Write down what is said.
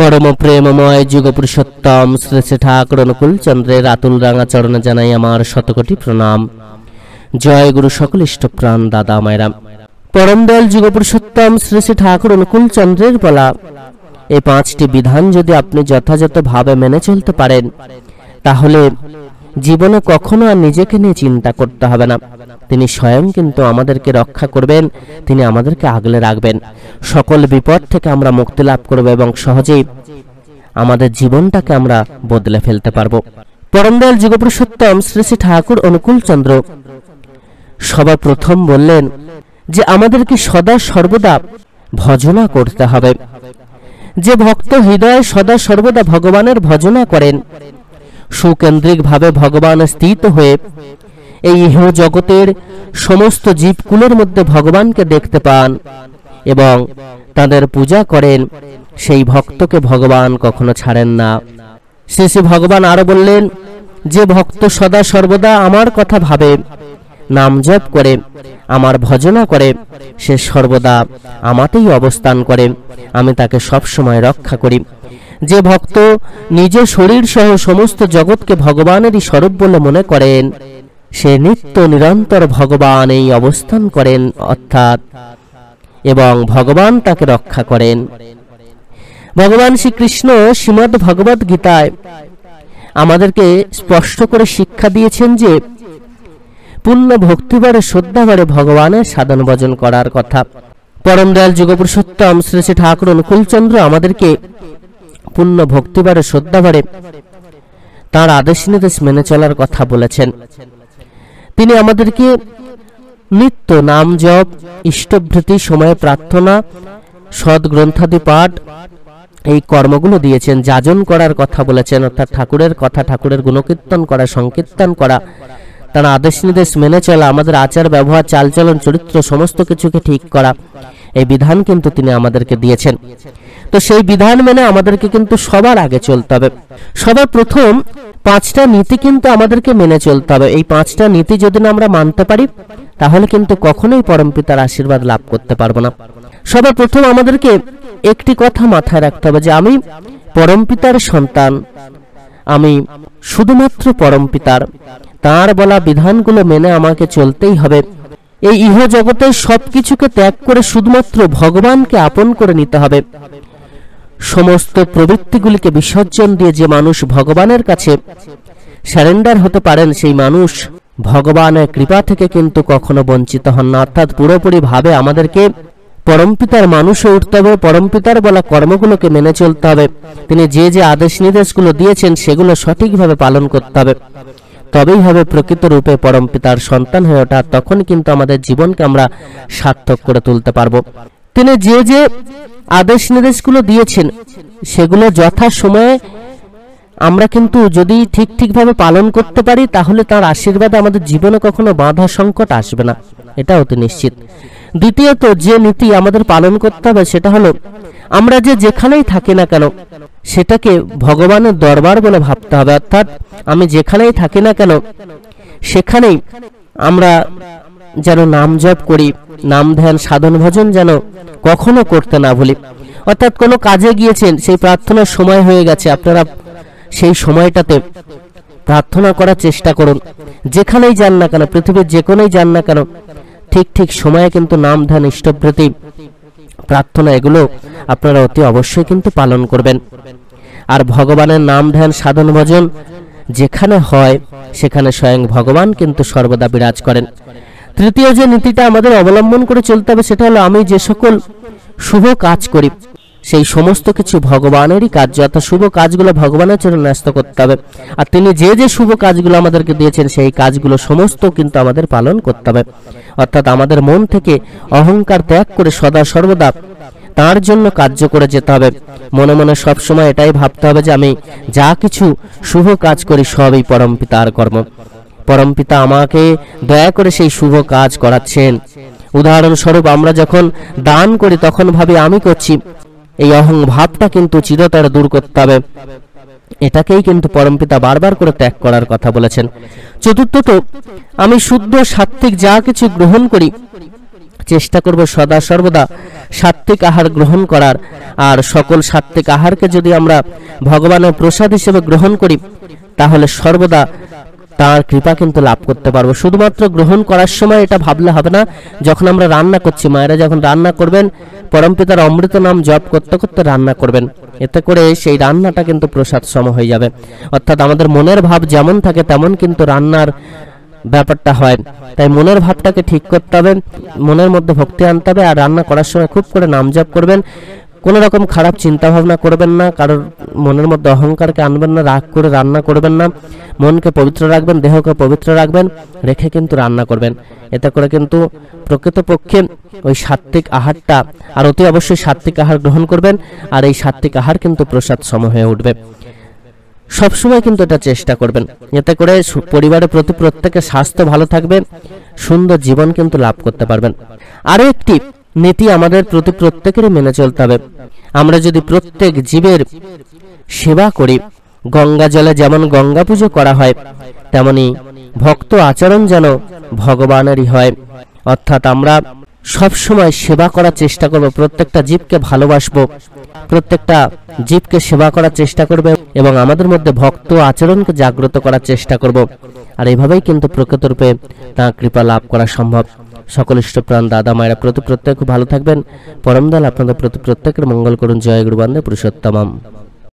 परम प्रेममय जुग पुरुषोत्तम श्री श्री ठाकुर अनुकूल चंद्रेर आतुल रांगा चरणे जानाई आमार शतकोटी प्रणाम। जय गुरु सकल इष्ट प्राण दादा मायरा। परम दयाल जुग पुरुषोत्तम श्री श्री ठाकुर अनुकूल चंद्रेर बला এই পাঁচটি বিধান যদি আপনি যথাযথভাবে মেনে চলতে পারেন তাহলে জীবনে কখনো আর নিজেকে নিয়ে চিন্তা করতে হবে না। তিনি স্বয়ং কিন্তু আমাদেরকে রক্ষা করবেন, তিনি আমাদেরকে আগলে রাখবেন, সকল বিপদ থেকে আমরা মুক্তি লাভ করব এবং সহজেই আমাদের জীবনটাকে আমরা বদলে ফেলতে পারবো। পরম দয়াল যুগ পুরুষোত্তম শ্রী শ্রী ঠাকুর অনুকূল চন্দ্র সবার প্রথম বললেন যে আমাদেরকে সদা সর্বদা ভজনা করতে হবে। যে ভক্ত হৃদয়ে সদা সর্বদা ভগবানের ভজনা করেন, সুকেন্দ্রিক ভাবে ভগবান স্থিত হয়ে এই ইহ জগতের সমস্ত জীবকুলের মধ্যে ভগবানকে দেখতে পান এবং তাদের পূজা করেন, সেই ভক্তকে ভগবান কখনো ছাড়েন না। শ্রী শ্রী ভগবান আরো বললেন যে ভক্ত সদা সর্বদা আমার কথা ভাবে, নাম জপ করে, আমার ভজনা করে, সে সর্বদা আমাতেই অবস্থান করে, আমি তাকে সব সময় রক্ষা করি। যে ভক্ত নিজের শরীর সহ সমস্ত জগৎকে ভগবানেরই স্বরূপ বলে মনে করেন, সে নিত্য নিরন্তর ভগবান এই অবস্থান করেন অর্থাৎ এবং ভগবান তাকে রক্ষা করেন। ভগবান শ্রীকৃষ্ণ শ্রীমদ্ ভগবত গীতায় আমাদেরকে স্পষ্ট করে শিক্ষা দিয়েছেন যে পূর্ণ ভক্তিবারে শ্রদ্ধাবারে ভগবানের সাধন ভজন করার কথা। পরম দয়াল যুগ পুরুষোত্তম শ্রী শ্রী ঠাকুর অনুকূল চন্দ্র আমাদেরকে পূর্ণ ভক্তিবারে শ্রদ্ধাবারে তাঁর আদেশ নির্দেশ মেনে চলার কথা বলেছেন। তিনি আমাদেরকে নিত্য নাম জপ, ইষ্টভৃতি, সময়ে প্রার্থনা, সৎ গ্রন্থাদি পাঠ এই কর্মগুলো দিয়েছেন। যাজন করার কথা বলেছেন অর্থাৎ ঠাকুরের কথা, ঠাকুরের গুণকীর্তন করা, সংকীর্তন করা, তার আদেশ নির্দেশ মেনে চলা, আমাদের আচার ব্যবহার, চালচলন, চরিত্র সমস্ত কিছুকে ঠিক করা, এই বিধান কিন্তু তিনি আমাদেরকে দিয়েছেন। তো সেই বিধান মেনে আমাদেরকে কিন্তু সবার আগে চলতে হবে। সবার প্রথম পাঁচটা নীতি কিন্তু আমাদেরকে মেনে চলতে হবে। এই পাঁচটা নীতি যদি না আমরা মানতে পারি তাহলে কিন্তু কখনোই পরমপিতার আশীর্বাদ লাভ করতে পারবো না। সবার প্রথম আমাদেরকে একটি কথা মাথায় রাখতে হবে যে আমি পরমপিতার সন্তান, আমি শুধুমাত্র পরমপিতার, তার বলা বিধানগুলো মেনে আমাকে চলতেই হবে। এই ইহ জগতের সবকিছুকে ত্যাগ করে শুধুমাত্র ভগবানকে আপন করে নিতে হবে। সমস্ত প্রবৃত্তিগুলিকে বিসর্জন দিয়ে যে মানুষ ভগবানের কাছে সারেন্ডার হতে পারেন সেই মানুষ ভগবানের কৃপা থেকে কিন্তু কখনো বঞ্চিত হন না। অর্থাৎ পুরোপুরি ভাবে আমাদেরকে পরমপিতার মানুষ হয়ে উঠতে হবে, পরমপিতার বলা কর্মগুলোকে মেনে চলতে হবে। তিনি যে যে আদেশ নির্দেশগুলো দিয়েছেন সেগুলো সঠিকভাবে পালন করতে হবে, তবেই হবে প্রকৃত রূপে পরমপিতার সন্তান হয়ে ওঠা। তখন কিন্তু আমাদের জীবনকে আমরা সার্থক করে তুলতে পারবো। তিনি যে যে আদেশ নির্দেশগুলো দিয়েছেন সেগুলো যথা সময়ে আমরা কিন্তু যদি ঠিকভাবে পালন করতে পারি তাহলে তার আশীর্বাদে আমাদের জীবনে কখনো বাধা সংকট আসবে না, এটা অতি নিশ্চিত। দ্বিতীয়ত যে নীতি আমাদের পালন করতে হবে সেটা হলো আমরা যেখানেই থাকি না কেন সেটাকে ভগবানের দরবার বলে ভাবতে হবে। অর্থাৎ আমি যেখানেই থাকি না কেন সেখানেই আমরা যেন নাম জপ করি, নাম ধ্যান সাধন ভজন যেন কখনো করতে না ভুলি। অর্থাৎ কোনো কাজে গিয়েছেন, সেই প্রার্থনার সময় হয়ে গেছে, আপনারা সেই সময়টাতে প্রার্থনা করার চেষ্টা করুন। যেখানেই যান না কেন, পৃথিবীর যে কোনোই যান না কেন, ঠিক সময়ে কিন্তু নাম ধ্যান, ইষ্টভৃতি, প্রার্থনা এগুলো আপনারা অতি অবশ্যই কিন্তু পালন করবেন। আর ভগবানের নাম ধ্যান সাধন ভজন যেখানে হয় সেখানে স্বয়ং ভগবান কিন্তু সর্বদা বিরাজ করেন। তৃতীয় যে নীতিটা আমাদের অবলম্বন করে চলতে হবে সেটা হলো আমি যে সকল শুভ কাজ করি সেই সমস্ত কিছু ভগবানেরই কাজ, অর্থাৎ শুভ কাজগুলো ভগবানের জন্য ন্যস্ত করতে হবে। আর তিনি যে যে শুভ কাজগুলো আমাদেরকে দিয়েছেন সেই কাজগুলো সমস্ত কিন্তু আমাদের পালন করতে হবে। অর্থাৎ আমাদের মন থেকে অহংকার ত্যাগ করে সদা সর্বদা তার জন্য কার্য করে যেতে হবে। মনে মনে সব সময় এটাই ভাবতে হবে যে আমি যা কিছু শুভ কাজ করি সবই পরমপিতার কর্ম, পরমপিতা আমাকে দয়া করে সেই শুভ কাজ করাচ্ছেন। উদাহরণস্বরূপ আমরা যখন দান করি তখন ভাবি আমি করছি, এই অহং ভাবটা কিন্তু চিরতরে দূর করতে হবে। এটাকেই কিন্তু পরমপিতা বারবার করে ত্যাগ করার কথা বলেছেন। চতুর্থত আমি শুদ্ধ সাত্ত্বিক যা কিছু গ্রহণ করি চেষ্টা করব সদা সর্বদা সাত্ত্বিক আহার গ্রহণ করার। আর সকল সাত্ত্বিক আহারকে যদি আমরা ভগবানের প্রসাদ হিসেবে গ্রহণ করি তাহলে সর্বদা তার কৃপা কিন্তু লাভ করতে পারবো। শুধুমাত্র গ্রহণ করার সময় এটা ভাবলে হবে না, যখন আমরা রান্না করছি, মায়েরা যখন রান্না করবেন পরমপিতার অমৃত নাম জপ করতে করতে রান্না করবেন, এতে করে সেই রান্নাটা কিন্তু প্রসাদ সম হয়ে যাবে। অর্থাৎ আমাদের মনের ভাব যেমন থাকে তেমন কিন্তু রান্নার ব্যাপারটা হয়। তাই মনের ভাবটাকে ঠিক করতে হবে, মনের মধ্যে ভক্তি আনতে হবে। আর রান্না করার সময় খুব করে নাম জপ করবেন, কোনো রকম খারাপ চিন্তা ভাবনা করবেন না, কারোর মনের মধ্যে অহংকারকে আনবেন না, রাগ করে রান্না করবেন না, মনকে পবিত্র রাখবেন, দেহকে পবিত্র রাখবেন, রেখে কিন্তু রান্না করবেন। এতে করে কিন্তু প্রকৃতপক্ষে ওই সাত্ত্বিক আহারটা, আর অতি অবশ্যই সাত্ত্বিক আহার গ্রহণ করবেন, আর এই সাত্ত্বিক আহার কিন্তু প্রসাদ সম হয়ে উঠবে। সবসময় কিন্তু এটা চেষ্টা করবেন, এতে করে পরিবারের প্রতি প্রত্যেকের স্বাস্থ্য ভালো থাকবে, সুন্দর জীবন কিন্তু লাভ করতে পারবেন। আরও একটি নীতি আমাদের প্রতি প্রত্যেকেরই মেনে চলতে হবে। আমরা যদি প্রত্যেক জীবের সেবা করি, গঙ্গা জলে যেমন গঙ্গা পুজো করা হয় তেমনি ভক্ত আচরণ যেন ভগবানেরই হয়। অর্থাৎ আমরা সব সময় সেবা করার চেষ্টা করব, প্রত্যেকটা জীবকে ভালোবাসবো, প্রত্যেকটা জীবকে সেবা করার চেষ্টা করব এবং আমাদের মধ্যে ভক্ত আচরণকে জাগ্রত করার চেষ্টা করব। আর এইভাবেই কিন্তু প্রকৃতরূপে তাঁর কৃপা লাভ করা সম্ভব। সকল ইষ্টপ্রাণ দাদা মায়েরা প্রতি প্রত্যেক ভালো থাকবেন। পরম দয়াল আপনাদের প্রতি প্রত্যেকের মঙ্গল করুন। জয় গুরু বন্দে পুরুষোত্তমম।